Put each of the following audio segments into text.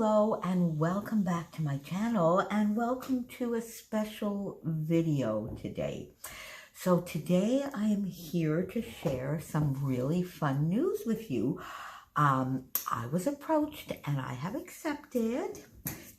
Hello and welcome back to my channel and welcome to a special video today. So today I am here to share some really fun news with you. I was approached and I have accepted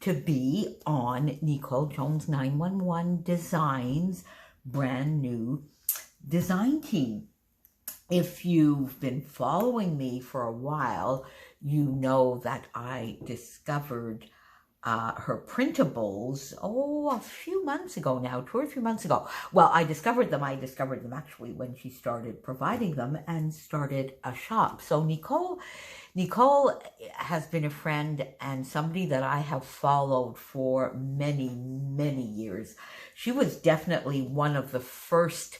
to be on NICOLEJONES911 Design's brand new design team. If you've been following me for a while, you know that I discovered her printables, a few months ago now, 2 or 3 months ago. Well, I discovered them actually when she started providing them and started a shop. So Nicole has been a friend and somebody that I have followed for many, many years. She was definitely one of the first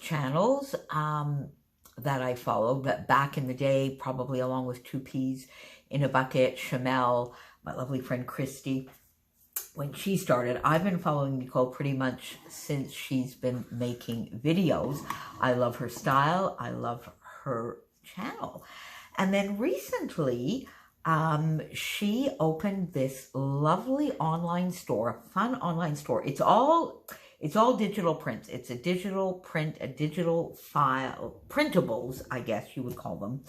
channels that I followed, but back in the day, probably along with 2 Peas in a Bucket, Chamel, my lovely friend Christy. When she started, I've been following Nicole pretty much since she's been making videos. I love her style. I love her channel. And then recently, she opened this lovely online store, fun online store. It's all digital prints. It's a digital print, a digital file, printables, I guess you would call them,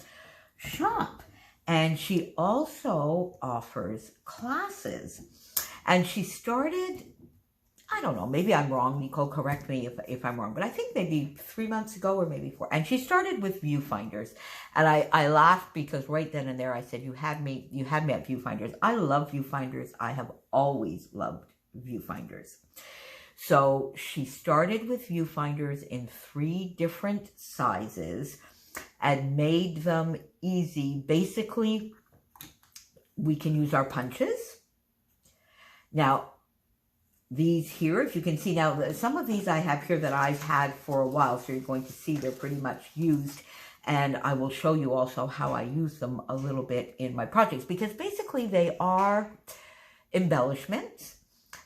shop. And she also offers classes. And she started, I don't know, maybe I'm wrong, Nicole, correct me if I'm wrong, but I think maybe 3 months ago or maybe 4. And she started with viewfinders. And I laughed because right then and there I said, you had me at viewfinders. I love viewfinders. I have always loved viewfinders. So she started with viewfinders in 3 different sizes and made them easy. Basically, we can use our punches. Now, these here, if you can see now, some of these I have here that I've had for a while, so you're going to see they're pretty much used. And I will show you also how I use them a little bit in my projects, because basically they are embellishments.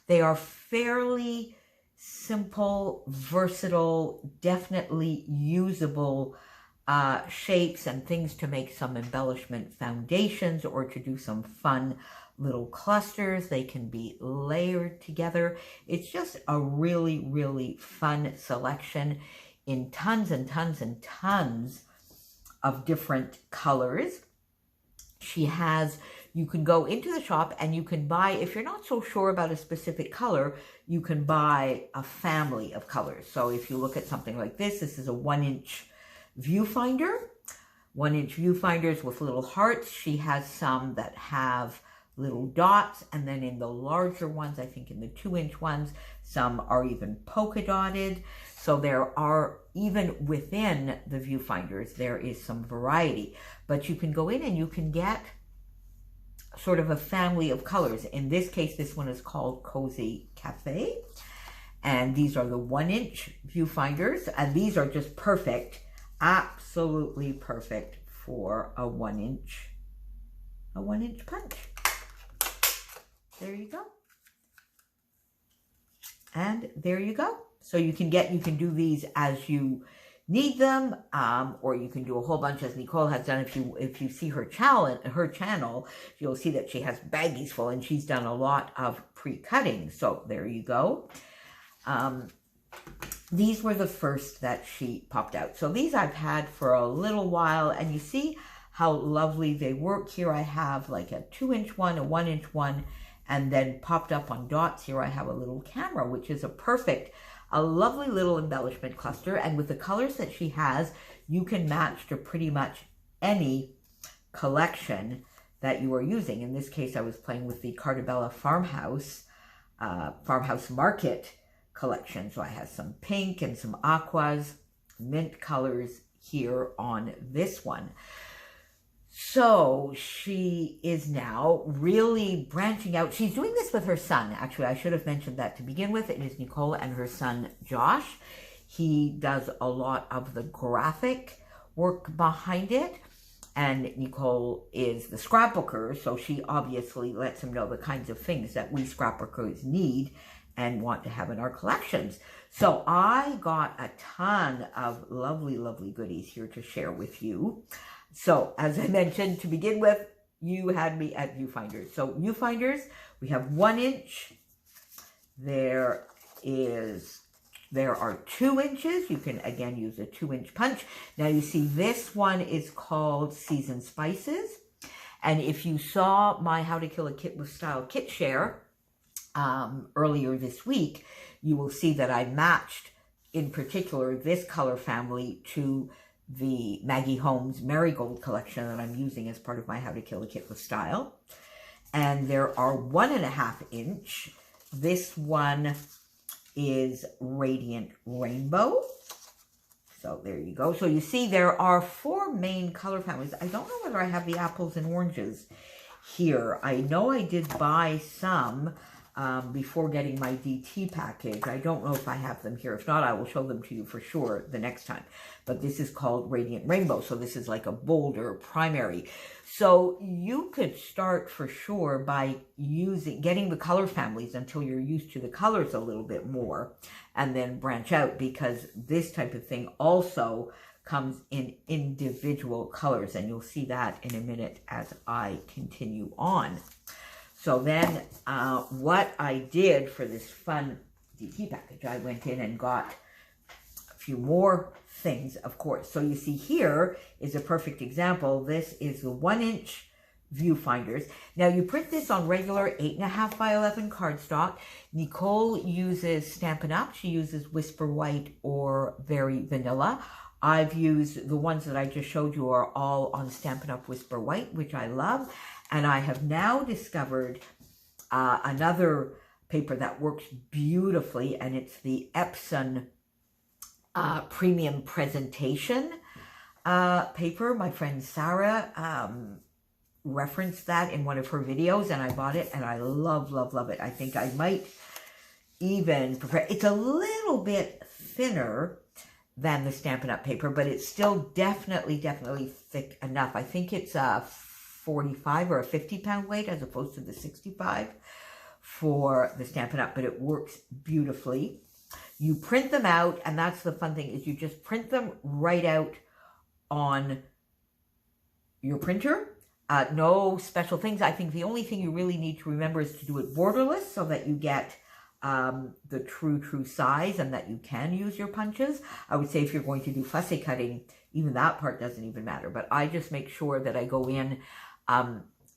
They are fairly simple, versatile, definitely usable shapes and things to make some embellishment foundations or to do some fun little clusters. They can be layered together. It's just a really, really fun selection in tons and tons and tons of different colors. You can go into the shop and you can buy, if you're not so sure about a specific color, you can buy a family of colors. So if you look at something like this is a 1-inch viewfinder, 1-inch viewfinders with little hearts. She has some that have little dots, and then in the larger ones, I think in the 2-inch ones, some are even polka dotted. So there are, even within the viewfinders, there is some variety. But you can go in and you can get sort of a family of colors. In this case, this one is called Cozy Cafe. And these are the 1-inch viewfinders. And these are just perfect, absolutely perfect for a 1-inch punch. There you go. And there you go. So you can do these as you need them, or you can do a whole bunch as Nicole has done. If you see her channel, you'll see that she has baggies full, and she's done a lot of pre-cutting. So there you go. These were the first that she popped out. So these I've had for a little while, and you see how lovely they work. Here I have like a 2-inch one, a 1-inch one, and then popped up on dots. Here I have a little camera, which is a lovely little embellishment cluster. And with the colors that she has, you can match to pretty much any collection that you are using. In this case, I was playing with the Cartabella Farmhouse Market collection. So I have some pink and some aquas, mint colors here on this one. So she is now really branching out. She's doing this with her son. Actually, I should have mentioned that to begin with. It is Nicole and her son, Josh. He does a lot of the graphic work behind it. And Nicole is the scrapbooker, so she obviously lets him know the kinds of things that we scrapbookers need and want to have in our collections. So I got a ton of lovely, lovely goodies here to share with you. So as I mentioned to begin with, You had me at viewfinders. So viewfinders, we have 1 inch. There are 2 inches. You can, again, use a 2-inch punch. Now, you see this one is called Seasoned Spices. And if you saw my How to Kill a Kit with Style kit share earlier this week, you will see that I matched, in particular, this color family to the Maggie Holmes Marigold collection that I'm using as part of my How to Kill a Kit with Style. And there are 1.5 inch. This one is Radiant Rainbow. So there you go. So you see there are 4 main color families. I don't know whether I have the apples and oranges here. I know I did buy some before getting my DT package. I don't know if I have them here. If not, I will show them to you for sure the next time. But this is called Radiant Rainbow. So this is like a bolder primary. So you could start for sure by getting the color families until you're used to the colors a little bit more, and then branch out, because this type of thing also comes in individual colors, and you'll see that in a minute as I continue on. So then what I did for this fun DT package, I went in and got a few more things, of course. So you see here is a perfect example. This is the 1 inch viewfinders. Now you print this on regular 8.5 by 11 cardstock. Nicole uses Stampin' Up. She uses Whisper White or Very Vanilla. I've used the ones that I just showed you are all on Stampin' Up! Whisper White, which I love. And I have now discovered another paper that works beautifully, and it's the Epson Premium Presentation paper. My friend Sarah referenced that in one of her videos, and I bought it, and I love, love, love it. I think I might even prefer. It's a little bit thinner than the Stampin' Up! Paper, but it's still definitely thick enough. I think it's 45 or a 50-pound weight as opposed to the 65 for the Stampin' Up!, but it works beautifully. You print them out, and that's the fun thing, is you just print them right out on your printer. No special things. I think the only thing you really need to remember is to do it borderless so that you get the true size and that you can use your punches. I would say if you're going to do fussy cutting, even that part doesn't even matter. But I just make sure that I go in.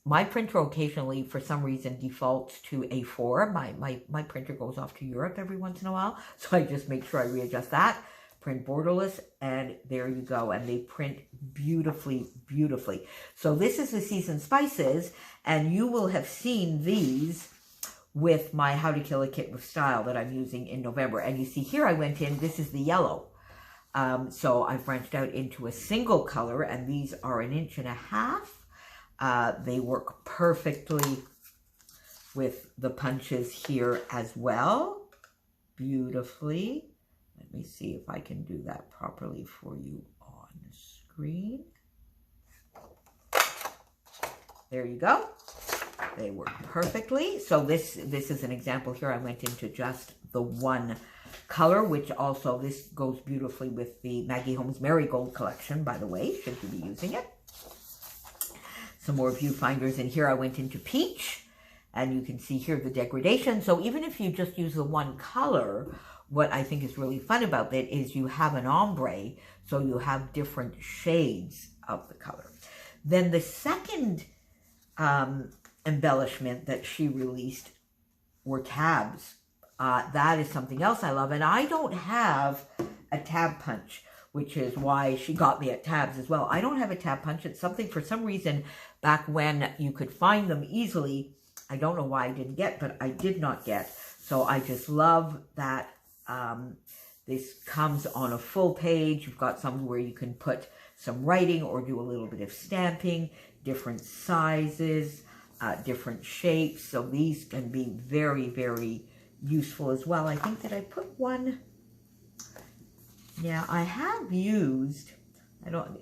My printer occasionally, for some reason, defaults to A4. My printer goes off to Europe every once in a while. So I just make sure I readjust that. Print borderless, and there you go. And they print beautifully, beautifully. So this is the Seasoned Spices, and you will have seen these with my How to Kill a Kit with Style that I'm using in November. And you see here I went in, this is the yellow. So I've branched out into a single color, and these are 1.5 inches. They work perfectly with the punches here as well. Beautifully. Let me see if I can do that properly for you on the screen. There you go. They work perfectly. So this is an example here. I went into just the one color, which also, this goes beautifully with the Maggie Holmes Marigold collection, by the way, should you be using it. Some more viewfinders in here. I went into peach, and you can see here the degradation. So even if you just use the one color, what I think is really fun about it is you have an ombre, so you have different shades of the color. Then the second embellishment that she released were tabs. That is something else I love. And I don't have a tab punch, which is why she got me at tabs as well. I don't have a tab punch. It's something, for some reason, back when you could find them easily, I don't know why I didn't get, but I did not get. So I just love that this comes on a full page. You've got some where you can put some writing or do a little bit of stamping, different sizes, different shapes. So these can be very, very useful as well. I think that I put one, yeah, I have used,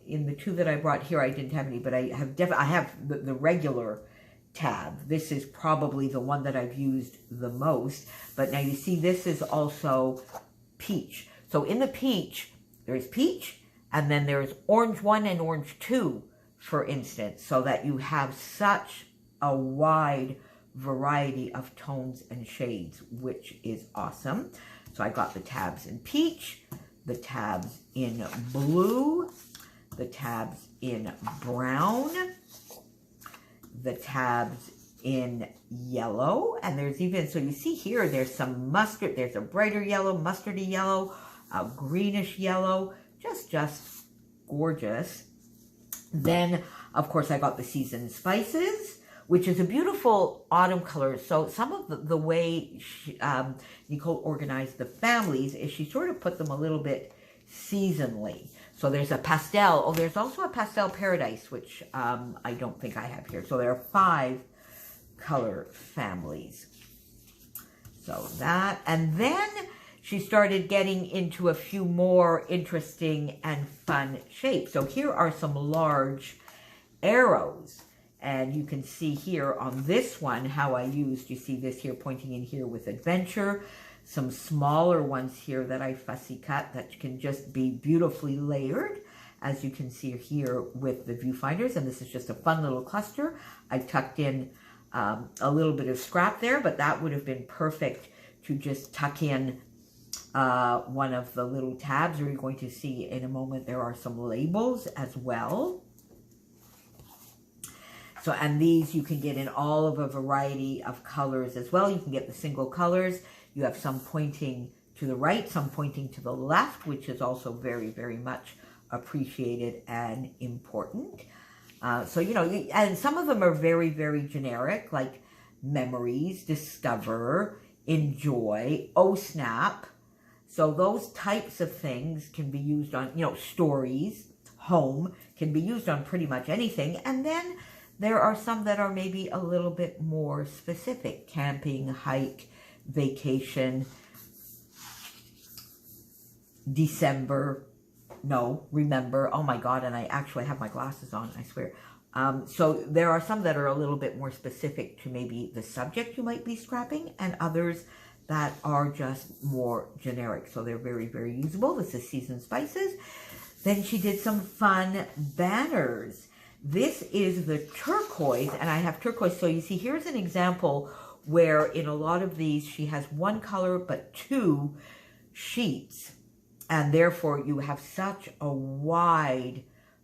in the two that I brought here, I didn't have any, but I have the regular tab. This is probably the one that I've used the most. But now you see this is also peach. So in the peach, there's peach, and then there's orange 1 and orange 2 for instance, so that you have such a wide variety of tones and shades, which is awesome. So I got the tabs in peach, the tabs in blue, the tabs in brown, the tabs in yellow, and there's even, so you see here, there's some mustard, there's a brighter yellow, mustardy yellow, a greenish yellow, just gorgeous. Then, of course, I got the seasoned spices, which is a beautiful autumn color. So some of the way Nicole organized the families is she sort of put them a little bit seasonally. So there's a pastel. Oh, there's also a pastel paradise, which I don't think I have here. So there are 5 color families. So that, and then she started getting into a few more interesting and fun shapes. So here are some large arrows. And you can see here on this one how I used, you see this here pointing in here with adventure. Some smaller ones here that I fussy cut that can just be beautifully layered, as you can see here with the viewfinders. And this is just a fun little cluster. I tucked in a little bit of scrap there, but that would have been perfect to just tuck in one of the little tabs. Or you're going to see in a moment there are some labels as well. So, and these you can get in all of a variety of colors as well. You can get the single colors. You have some pointing to the right, some pointing to the left, which is also very, very much appreciated and important. So, you know, and some of them are very, very generic, like memories, discover, enjoy, oh snap. So those types of things can be used on, you know, stories, home, can be used on pretty much anything. And then there are some that are maybe a little bit more specific, camping, hike, vacation, remember, oh my God, and I actually have my glasses on, I swear. So there are some that are a little bit more specific to maybe the subject you might be scrapping, and others that are just more generic. So they're very, very usable. This is seasoned spices. Then she did some fun banners. This is the turquoise, and I have turquoise. So you see, here's an example where in a lot of these, she has one color, but 2 sheets. And therefore, you have such a wide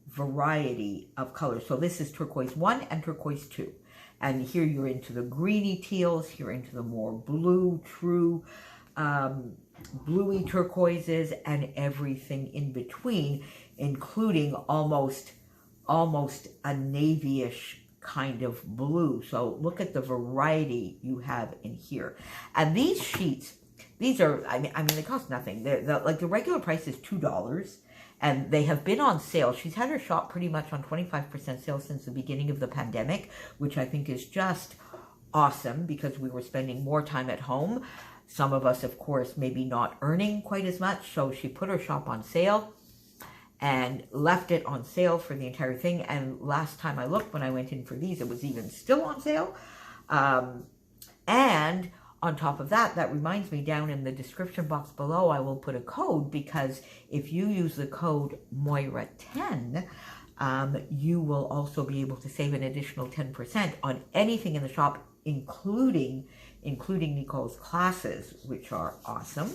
variety of colors. So this is turquoise 1 and turquoise 2. And here you're into the greeny teals, here into the more blue, true, bluey turquoises, and everything in between, including almost a navy-ish kind of blue. So look at the variety you have in here. And these sheets, these are, I mean, they cost nothing. Like the regular price is $2, and they have been on sale. She's had her shop pretty much on 25% sale since the beginning of the pandemic, which I think is just awesome because we were spending more time at home. Some of us, of course, maybe not earning quite as much. So she put her shop on sale and left it on sale for the entire thing. And last time I looked, when I went in for these, it was even still on sale. And on top of that, that reminds me, down in the description box below, I will put a code, because if you use the code Moira10, you will also be able to save an additional 10% on anything in the shop, including Nicole's classes, which are awesome.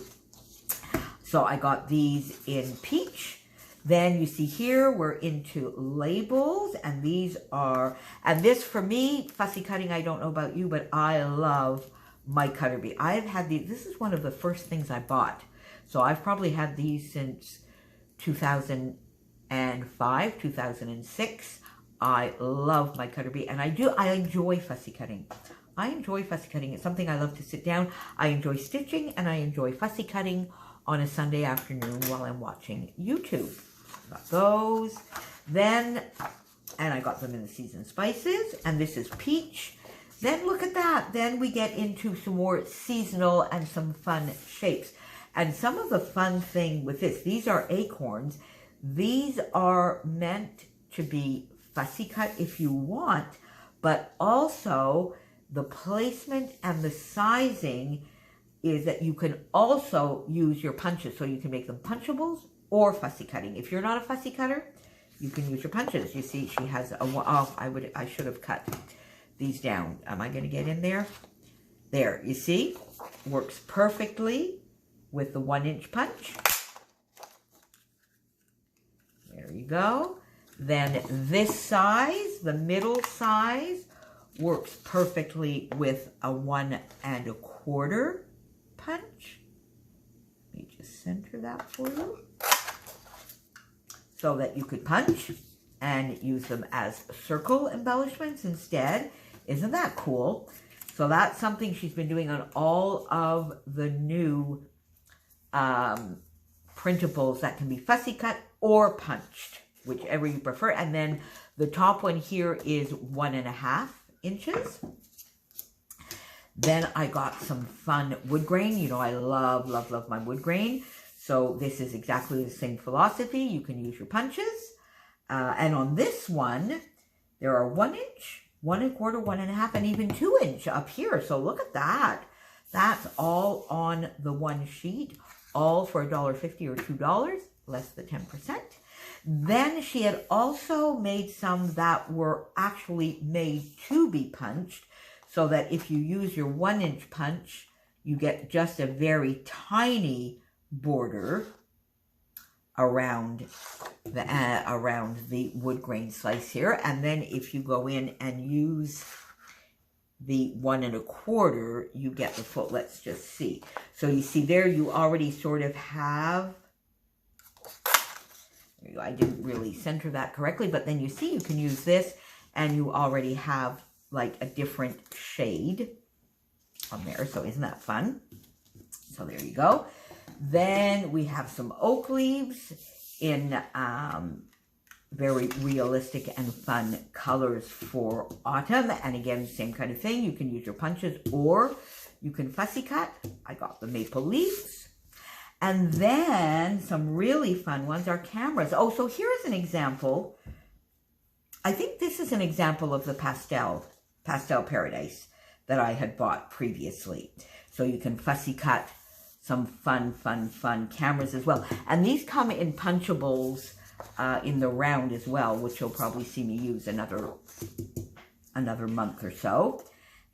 So I got these in peach. Then you see here, we're into labels, and these are, and this for me, fussy cutting, I don't know about you, but I love my cutter bee. I've had these, this is one of the first things I bought. So I've probably had these since 2005, 2006. I love my cutter bee, and I enjoy fussy cutting. I enjoy fussy cutting. It's something I love to sit down. I enjoy stitching, and I enjoy fussy cutting on a Sunday afternoon while I'm watching YouTube. Got those. Then, and I got them in the seasoned spices, and this is peach. Then look at that. Then we get into some more seasonal and some fun shapes. And some of the fun thing with this, these are acorns. These are meant to be fussy cut if you want, but also the placement and the sizing is that you can also use your punches. So you can make them punchables or fussy cutting. If you're not a fussy cutter, you can use your punches. You see, she has a, oh, I should have cut these down. Am I going to get in there? There, you see, works perfectly with the 1-inch punch. There you go. Then this size, the middle size, works perfectly with a 1 1/4 punch. Let me just center that for you. So that you could punch and use them as circle embellishments instead. Isn't that cool? So that's something she's been doing on all of the new printables that can be fussy cut or punched, whichever you prefer. And then the top one here is 1 1/2 inches. Then I got some fun wood grain. You know, I love, love, love my wood grain. So this is exactly the same philosophy. You can use your punches. And on this one, there are 1 inch, 1 1/4, 1 1/2, and even 2 inch up here. So look at that. That's all on the one sheet, all for $1.50 or $2, less than 10%. Then she had also made some that were actually made to be punched, so that if you use your 1-inch punch, you get just a very tiny border around the wood grain slice here. And then if you go in and use the 1 1/4, you get the full. Let's just see. So you see there, you already sort of have, there you go. I didn't really center that correctly, but then you see you can use this and you already have like a different shade on there. So isn't that fun? So there you go. Then we have some oak leaves in very realistic and fun colors for autumn. And again, same kind of thing. You can use your punches or you can fussy cut. I got the maple leaves. And then some really fun ones are cameras. Oh, so here's an example. I think this is an example of the pastel paradise that I had bought previously. So you can fussy cut some fun cameras as well. And these come in punchables in the round as well, which you'll probably see me use another month or so.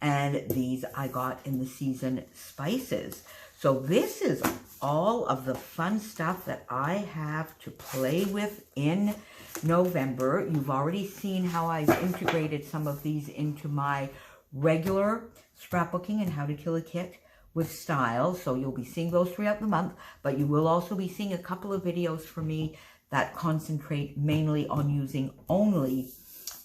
And these I got in the season spices. So this is all of the fun stuff that I have to play with in November. You've already seen how I've integrated some of these into my regular scrapbooking and how to kill a kit with style. So you'll be seeing those throughout the month, but you will also be seeing a couple of videos from me that concentrate mainly on using only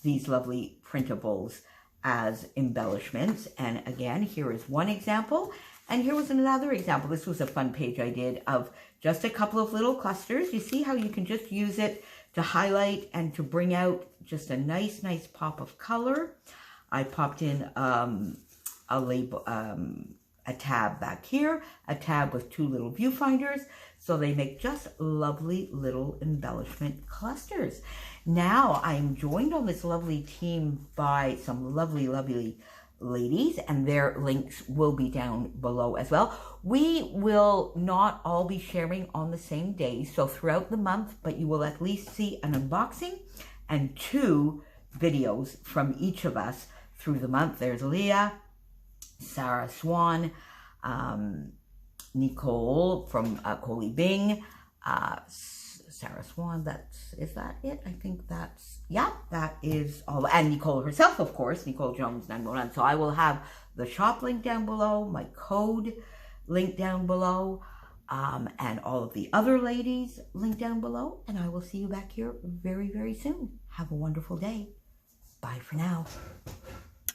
these lovely printables as embellishments. And again, here is one example. And here was another example. This was a fun page I did of just a couple of little clusters. You see how you can just use it to highlight and to bring out just a nice pop of color. I popped in a label, a tab back here, a tab with 2 little viewfinders. So they make just lovely little embellishment clusters. Now I'm joined on this lovely team by some lovely ladies, and their links will be down below as well. We will not all be sharing on the same day, so throughout the month, but you will at least see an unboxing and 2 videos from each of us through the month. There's Leah, Sarah Swan, Nicole from Coley Bing, Sarah Swan, is that it? I think that's, yeah, that is all. And Nicole herself, of course, NICOLEJONES911. So I will have the shop link down below, my code link down below, and all of the other ladies link down below. And I will see you back here very soon. Have a wonderful day. Bye for now.